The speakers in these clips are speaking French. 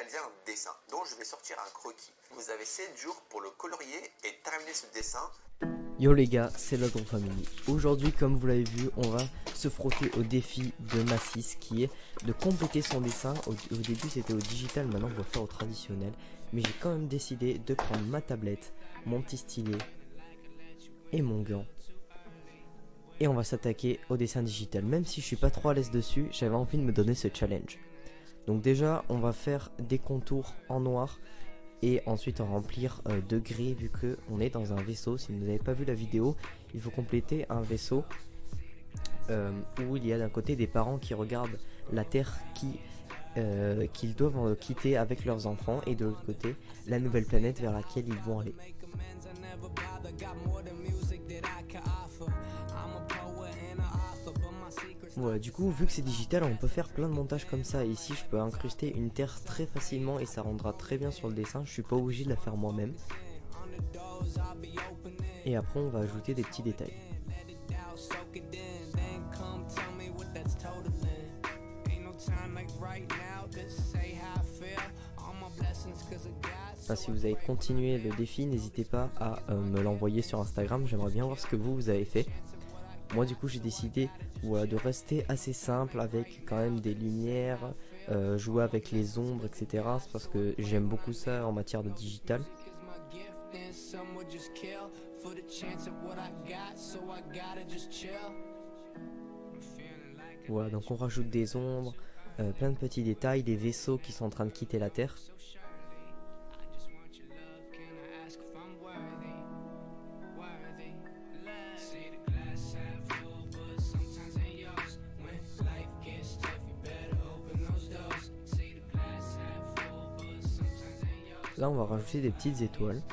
réaliser un dessin dont je vais sortir un croquis. Vous avez 7 jours pour le colorier et terminer ce dessin. Yo les gars, c'est Lodron Family. Aujourd'hui, comme vous l'avez vu, on va se frotter au défi de Massis qui est de compléter son dessin. Au début c'était au digital, maintenant on va faire au traditionnel. Mais j'ai quand même décidé de prendre ma tablette, mon petit stylet et mon gant. Et on va s'attaquer au dessin digital. Même si je suis pas trop à l'aise dessus, j'avais envie de me donner ce challenge. Donc déjà, on va faire des contours en noir et ensuite en remplir de gris vu qu'on est dans un vaisseau. Si vous n'avez pas vu la vidéo, il faut compléter un vaisseau où il y a d'un côté des parents qui regardent la Terre qu'ils doivent quitter avec leurs enfants et de l'autre côté la nouvelle planète vers laquelle ils vont aller. Voilà, du coup, vu que c'est digital, on peut faire plein de montages comme ça. Ici, je peux incruster une terre très facilement et ça rendra très bien sur le dessin. Je suis pas obligé de la faire moi-même. Et après, on va ajouter des petits détails. Enfin, si vous avez continué le défi, n'hésitez pas à me l'envoyer sur Instagram. J'aimerais bien voir ce que vous avez fait. Moi du coup j'ai décidé de rester assez simple avec quand même des lumières, jouer avec les ombres, etc. C'est parce que j'aime beaucoup ça en matière de digital. Voilà, donc on rajoute des ombres, plein de petits détails, des vaisseaux qui sont en train de quitter la Terre. Là on va rajouter des petites étoiles.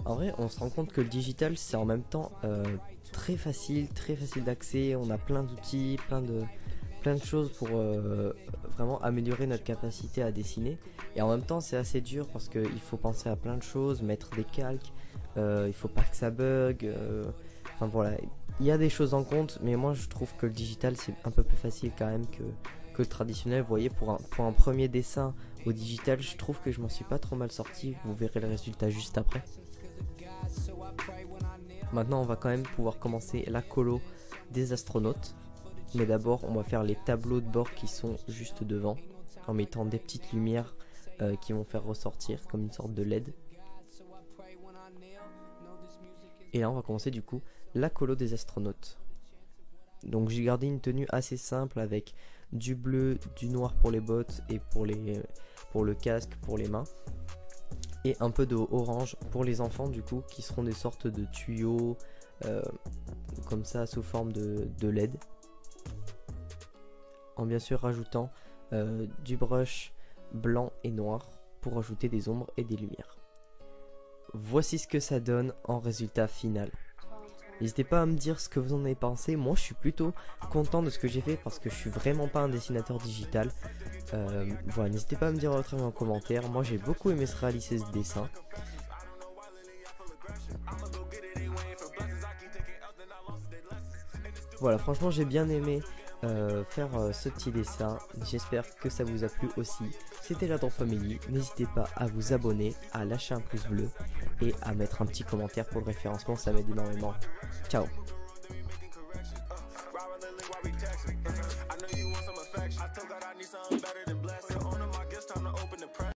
En vrai on se rend compte que le digital c'est en même temps très facile d'accès. On a plein d'outils, plein de choses pour vraiment améliorer notre capacité à dessiner. Et en même temps c'est assez dur parce qu'il faut penser à plein de choses, mettre des calques, il faut pas que ça bug. Enfin voilà, il y a des choses en compte, mais moi je trouve que le digital c'est un peu plus facile quand même que le traditionnel. Vous voyez, pour un premier dessin au digital, je trouve que je m'en suis pas trop mal sorti. Vous verrez le résultat juste après. Maintenant on va quand même pouvoir commencer la colo des astronautes, mais d'abord on va faire les tableaux de bord qui sont juste devant en mettant des petites lumières qui vont faire ressortir comme une sorte de LED. Et là on va commencer du coup la colo des astronautes. Donc j'ai gardé une tenue assez simple avec du bleu, du noir pour les bottes et pour le casque, pour les mains, et un peu de orange pour les enfants du coup, qui seront des sortes de tuyaux comme ça sous forme de LED, en bien sûr rajoutant du brush blanc et noir pour ajouter des ombres et des lumières. Voici ce que ça donne en résultat final. N'hésitez pas à me dire ce que vous en avez pensé. Moi je suis plutôt content de ce que j'ai fait parce que je suis vraiment pas un dessinateur digital. Voilà, n'hésitez pas à me dire votre avis en commentaire. Moi j'ai beaucoup aimé réaliser ce dessin. Voilà, franchement j'ai bien aimé faire ce petit dessin. J'espère que ça vous a plu aussi. C'était Lodron Family. N'hésitez pas à vous abonner, à lâcher un pouce bleu et à mettre un petit commentaire pour le référencement, ça m'aide énormément. Ciao.